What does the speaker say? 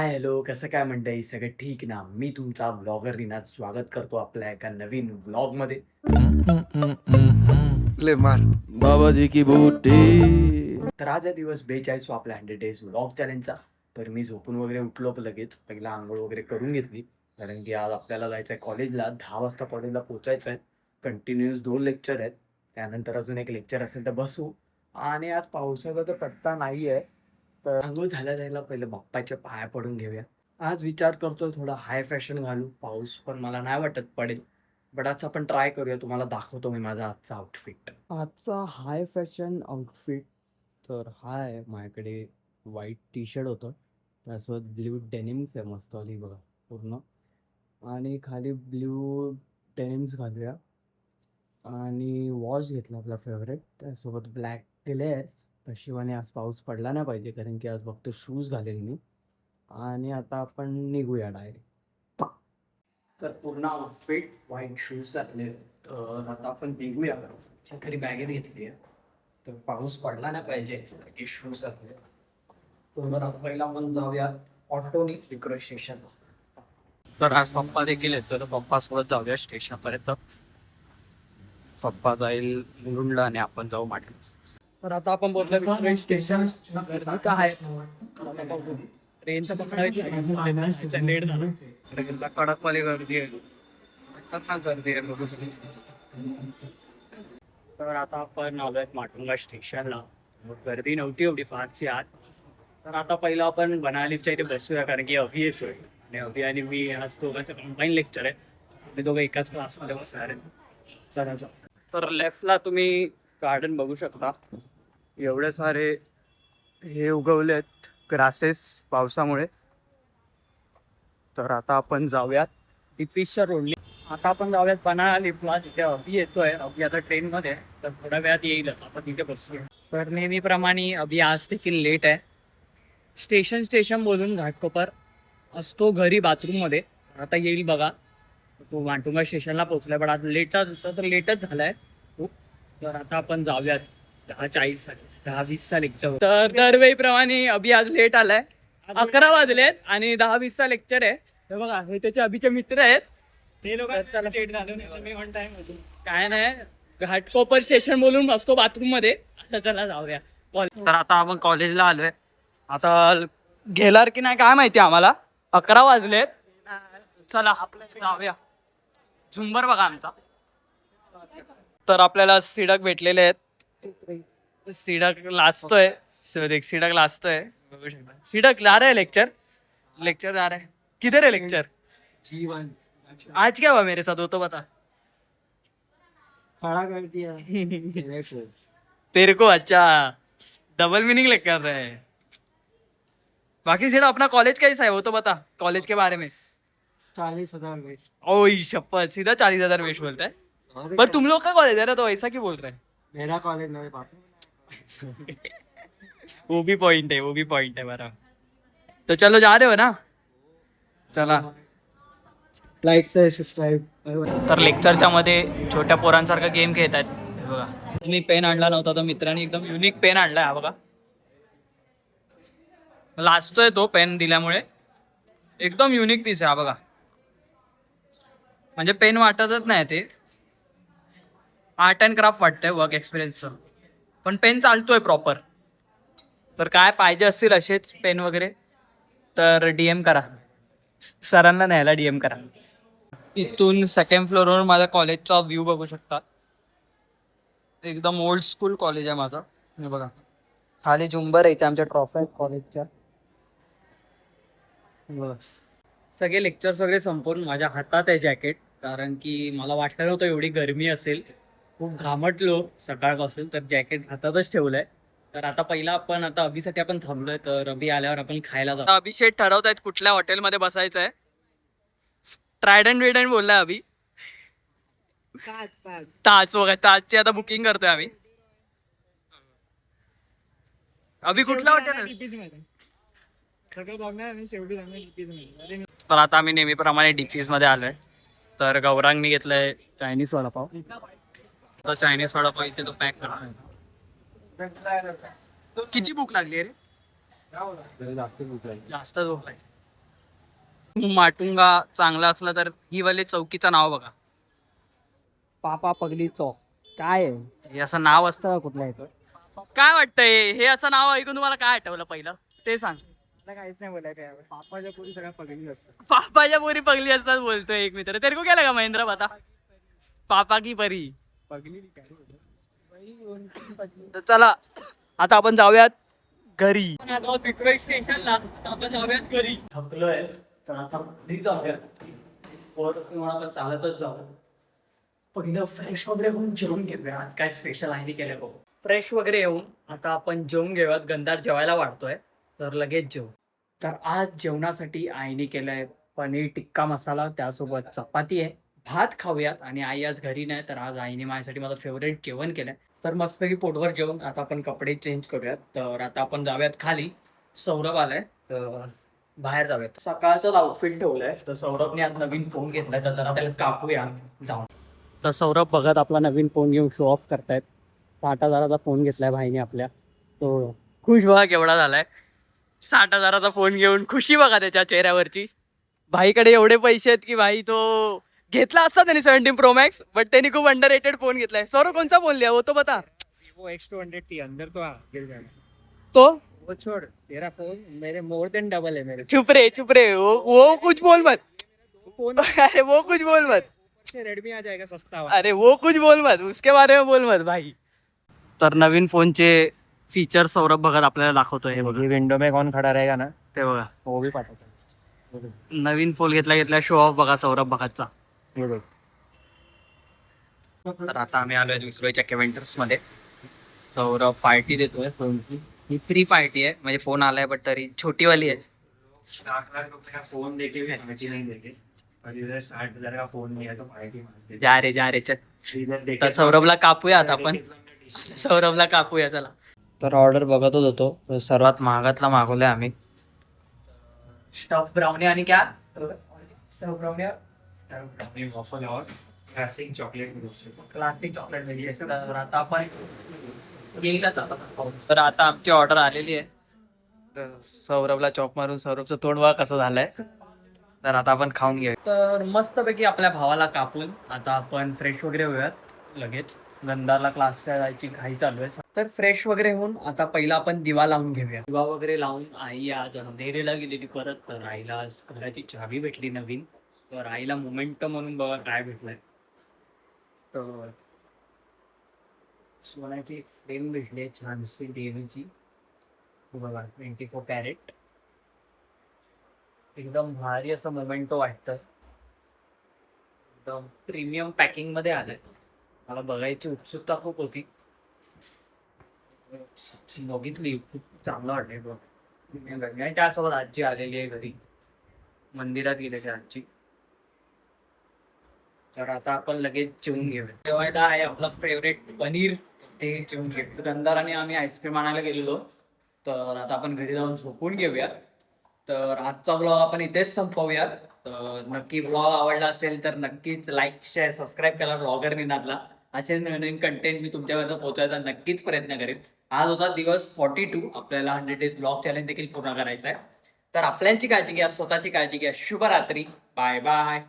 Hi hello कसं काय म्हणताय सगळं ठीक ना. मी तुमचा व्लॉगर रिनाज स्वागत करतो आपल्या एका नवीन व्लॉग मध्ये. ले मार बाबाजी की बूटी. तर आज आहे दिवस 42 आपल्या 100 डेज व्लॉग चॅलेंजचा. तर मी झोपून वगैरे उठलो लगेच पहिला आंघोळ वगैरे करून घेतली, कारण की आज आपल्याला जायचं आहे कॉलेजला. 10 वाजता कॉलेजला पोचायचं आहे. कंटिन्युअस 2 लेक्चर आहेत, त्यानंतर अजून एक लेक्चर असेल तर बसू. आणि आज पावसाचा तर पत्ता नाही आहे. तर आंघोळ झाल्या जायला पहिलं बाप्पाच्या पाया पडून घेऊया. आज विचार करतोय थोडा हाय फॅशन घालू. पाऊस पण मला नाही वाटत पडेल, बट आज आपण ट्राय करूया. तुम्हाला दाखवतो मी माझा आजचा आउटफिट. आजचा हाय फॅशन आउटफिट तर हा आहे माझ्याकडे. व्हाईट टी शर्ट होतं, त्यासोबत ब्ल्यू डेनिम्स आहे मस्त आली बघा पूर्ण. आणि खाली ब्ल्यू डेनिम्स घालूया. आणि वॉच घेतला आपला फेवरेट, त्यासोबत ब्लॅक ग्लेअर्स. नशिबाने आज पाऊस पडला नाही पाहिजे, कारण की आज फक्त शूज घालेल मी. आणि आता आपण निघूया डायरेक्ट. तर पूर्ण आउटफिट व्हाईट शूज घातले. तर आता आपण निघूया. छत्री बॅगेत घेतली आहे, तर पाऊस पडला नाही पाहिजे की शूज घातले. तर आता पहिला आपण जाऊया ऑटोनी विक्रोळ स्टेशन. तर आज पप्पा देखील येतो, तर पप्पासोबत जाऊया स्टेशनपर्यंत. पप्पा जाईल मुलुंडला आणि आपण जाऊ माटे. तर आता आपण बोललो विक्रोळ स्टेशन. गर्दी का आहे ट्रेन तर पकडायची लेट झालं. ट्रेनला कडकवाली गर्दी आहे, खतरनाक गर्दी आहे बघू सगळी. तर आता आपण आलोय माटुंगा स्टेशनला. गर्दी नव्हती एवढी फारशी आत. तर आता पहिलं आपण बनालीच्या इथे बसूया, कारण की अभि येतोय आणि अभि आणि मी आज दोघांचं कंबाईन लेक्चर आहे. आम्ही दोघं एकाच क्लासमध्ये बसणार आहे. चला जाऊ. तर लेफ्टला तुम्ही गार्डन बघू शकता. एवढे सारे हे उगवलेत ग्रासेस पावसामुळे. तर आता आपण जाऊयात टिपीसच्या रोडली. आता आपण जाऊयात बनालीला, तिथे अभि येतोय. अभि आता ट्रेनमध्ये आहे, तर थोड्या वेळात येईलच. आपण तिथे बसूया. तर नेहमीप्रमाणे अभि आज देखील लेट आहे. स्टेशन बोलून घाटकोपर असतो घरी बाथरूममध्ये. आता येईल बघा. तो माटुंगा स्टेशनला पोहोचलाय, पण आज लेटच असं तर लेटच झालाय खूप. तर आता आपण जाऊयात 10:40 10:20चा लेक्चर. तर दरवेळीप्रमाणे अभि आज लेट आलाय. 11 वाजलेत आणि 10:20चा लेक्चर आहे. हे बघा, हे त्याचे अभिचे मित्र आहेत. ते लोक लेट झाले. काय नाही, घाटकोपर स्टेशन बोलून असतो बाथरूम मध्ये. आता चला जाऊया. तर आता आपण कॉलेजला आलोय. आता घेणार की नाही काय माहिती आम्हाला. 11 वाजलेत. चला जाऊया. झुंबर बघा आमचा. तर आपल्याला सिडक भेटलेले आहेत. सिडक लाजतोय. सिडक लाजतोय. सिडक ला रहा है लेक्चर. लेक्चर जा रहा है. किधर है लेक्चर? आज क्या हुआ मेरे साथ, वो तो बता. खड़ा कर दिया तेरे को अच्छा डबल मीनिंग लेकर कर रहे हैं. बाकी सीधा अपना कॉलेज कैसा है वो तो बता, कॉलेज के बारे में. 40,000 में ओ शपथ, सीधा 40,000 वेश बोलता है. पर तुम लोग का कॉलेज है ना, तो ऐसा क्यों बोल रहे हैं. मेरा कॉलेज मेरे पापा वो भी पॉइंट है, वो भी पॉइंट है बरा. तो चलो जा रहे हो ना, चला. Like subscribe. तर लेक्चरच्या मध्ये छोट्या पोरांसारखा गेम खेळत आहेत. बघा, मी पेन आणला नव्हता, तर मित्रांनी एकदम युनिक पेन आणलाय. हा बघा, लाजतोय तो पेन दिल्यामुळे. एकदम युनिक पीस आहे हा बघा. म्हणजे पेन वाटतच नाही, ते आर्ट अँड क्राफ्ट वाटतंय, वर्क एक्सपिरियन्सचं. पण पेन चालतोय प्रॉपर. तर काय पाहिजे असतील असेच पेन वगैरे तर DM करा, सरांना न्यायला DM करा. इथून सेकंड फ्लोअरवर माझ्या कॉलेजचा व्ह्यू बघू शकता. एकदम ओल्ड स्कूल कॉलेज आहे माझं. हे बघा, खाली झुंबर आहे, इथे आमच्या ट्रॉफ्या आहेत कॉलेजच्या. सगळे लेक्चर्स वगैरे संपून माझ्या हातात आहे जॅकेट, कारण की मला वाटलं नव्हतं एवढी गरमी असेल. खूप घामटलो सकाळपासून, तर जॅकेट हातातच ठेवलंय. तर आता पहिला आपण आता अभिसाठी आपण थांबलोय, तर अभि आल्यावर आपण खायला जाऊ. अभिषेक ठरवत आहेत कुठल्या हॉटेलमध्ये बसायचं आहे. ट्रायडंट विडंट बोललाय अभि. ताज बघा, ताजची आता बुकिंग करतोय आम्ही. अभि कुठलं हॉटेल. तर आता आम्ही नेहमीप्रमाणे डीपीज मध्ये आलोय. तर गौरांगनी घेतलंय चायनीज वडापाव. तर चायनीज वडापाव इथे तो पॅक करतोय. किती भूक लागली रे. जास्त भूक लागली. माटुंगा चांगला असला तर ही वाले चौकीचं नाव बघा, पापा पगली चौक. काय आहे हे, असं नाव असतं का कुठल्या इथं? काय वाटतंय हे असं नाव ऐकून तुम्हाला काय आठवलं पहिलं ते सांग. काहीच नाही बोलायचं पापाच्या पुढे सगळ्या पगडी असतात. पापाच्या पोरी पगली असतात बोलतोय एक मित्र. तेरे को क्या लगा महेंद्र बता, पापा की परी. पगडी काय तर चला आता आपण जाऊयात घरी. स्टेशनला आपण जाऊयात घरी. थकलोय तर आता घरी जाऊयात. किंवा आपण चालतच जाऊ. पहिलं फ्रेश वगैरे होऊन जेवून घेऊया. आज काय स्पेशल आहे केलं बघू. फ्रेश वगैरे येऊन आता आपण जेवून घेऊयात. गंधार जेवायला वाढतोय तर लगेच जेवू. तर आज जेवणासाठी आईने केलंय पनीर टिक्का मसाला, त्यासोबत चपाती आहे, भात खाऊयात. आणि आई आज घरी नाही तर आज आईने माझ्यासाठी माझं फेवरेट जेवण केलंय. तर मस्तपैकी पोटभर जेवण आता आपण कपडे चेंज करूयात. तर आता आपण जाऊयात खाली. सौरभ आलाय तर बाहेर जाऊयात. सकाळचाच आउटफिट ठेवलंय तर सौरभने आज नवीन फोन घेतलाय तर जरा त्याला कापूया जाऊन. तर सौरभ बघत आपला नवीन फोन घेऊन शो ऑफ करतायत. 60,000चा फोन घेतलाय भाईने आपल्या. तो खुश बघा केवढा झालाय. 60,000चा फोन घेऊन खुशी बघा त्याच्या चेहऱ्यावरची. भाईकडे एवढे पैसे आहेत की भाई तो घेतला असता त्यांनी 17 Pro Max, बट त्यांनी खूप अंडर रेटेड फोन घेतलाय. सौरभ कोणचा फोन लिया वो तो बता. वो X200T अंदर तो गिर जाएगा. तो वो छोड़, तेरा फोन मेरे मोर देन डबल है मेरे. चुप रे वो कुछ बोल मत. फोन अरे वो कुछ बोल मत. से रेडमी आ जाएगा सस्ता वाला. अरे वो कुछ बोल मत, उसके बारे में बोल मत भाई. तर नवीन फोनचे फीचर सौरभ बघत आपल्याला दाखवतोय. हे बघा, विंडो में कौन खड़ा रहेगा ना, ते बघा. वो भी पाठवतो. नवीन फोन घेतला शो ऑफ बघा सौरभ भगतचा. तर आता आम्ही आलोय विसरोईच्या केव्हेंटर्स मध्ये. सौरभ पार्टी देतोय फोनची. ही फ्री पार्टी आहे म्हणजे फोन आलाय बट तरी छोटीवाली आहे. 60 लाख रुपए का फोन देके भी एनर्जी नहीं देते और इधर 60,000 का फोन लिया तो पार्टी मारते. जा रे इधर देखे तर सौरभला कापूयात आपण. सौरभला कापूया चला. तर ऑर्डर बघतच होतो. सर्वात महागातला मागवलाय आम्ही. स्टफ ब्राउनी आणि क्या स्टफ ब्राउनी वॉफल और क्लासिक चॉकलेट क्लासिक चॉकलेट मिळते. तर आता आपण येईलच आता. तर आता आमची ऑर्डर आलेली आहे. तर सौरभला चॉप मारून सौरभचं तोंड बघा कसं झालंय. तर आता आपण खाऊन घेऊया. तर मस्तपैकी आपल्या भावाला कापून आता आपण फ्रेश वगैरे होऊयात लगेच. गंधारला क्लासला जायची घाई चालू आहे. तर फ्रेश वगैरे होऊन आता पहिला आपण दिवा लावून घेऊया. दिवा वगैरे लावून आई आज अंधेरीला गेलेली परत. तर आईला आज घराची चावी भेटली नवीन. तर आईला मोमेंट म्हणून बघा काय भेटलंय. तर सोन्याची फ्रेम भेटली छानशी देवीची बघा 24 कॅरेट. एकदम भारी असं मोमेंटो वाटतं. एकदम प्रीमियम पॅकिंग मध्ये आलंय. मला बघायची उत्सुकता खूप होती. बघितली खूप चांगलं वाटलं. आणि त्यासोबत आजी आलेली आहे घरी. मंदिरात गेलेली आजी. तर आता आपण लगेच जेवून घेऊया. जेवायला आहे आपला फेवरेट पनीर, ते जेवून घेऊ. गंधाराने आम्ही आईस्क्रीम आणायला गेलेलो. तर आता आपण घरी जाऊन झोपून घेऊया. तर आजचा ब्लॉग आपण इथेच संपवूया. तर नक्की ब्लॉग आवडला असेल तर नक्कीच लाईक शेअर सबस्क्राईब करा ब्लॉगर निनादला. असेच नवीन कंटेंट मी तुमच्यापर्यंत पोहोचवायचा नक्कीच प्रयत्न करेन. आज होता दिवस 42. आपल्याला 100 डेज ब्लॉग चॅलेंज देखील पूर्ण करायचा आहे. तर आपल्याची काळजी घ्या, स्वतःची काळजी घ्या. शुभरात्री. Bye bye.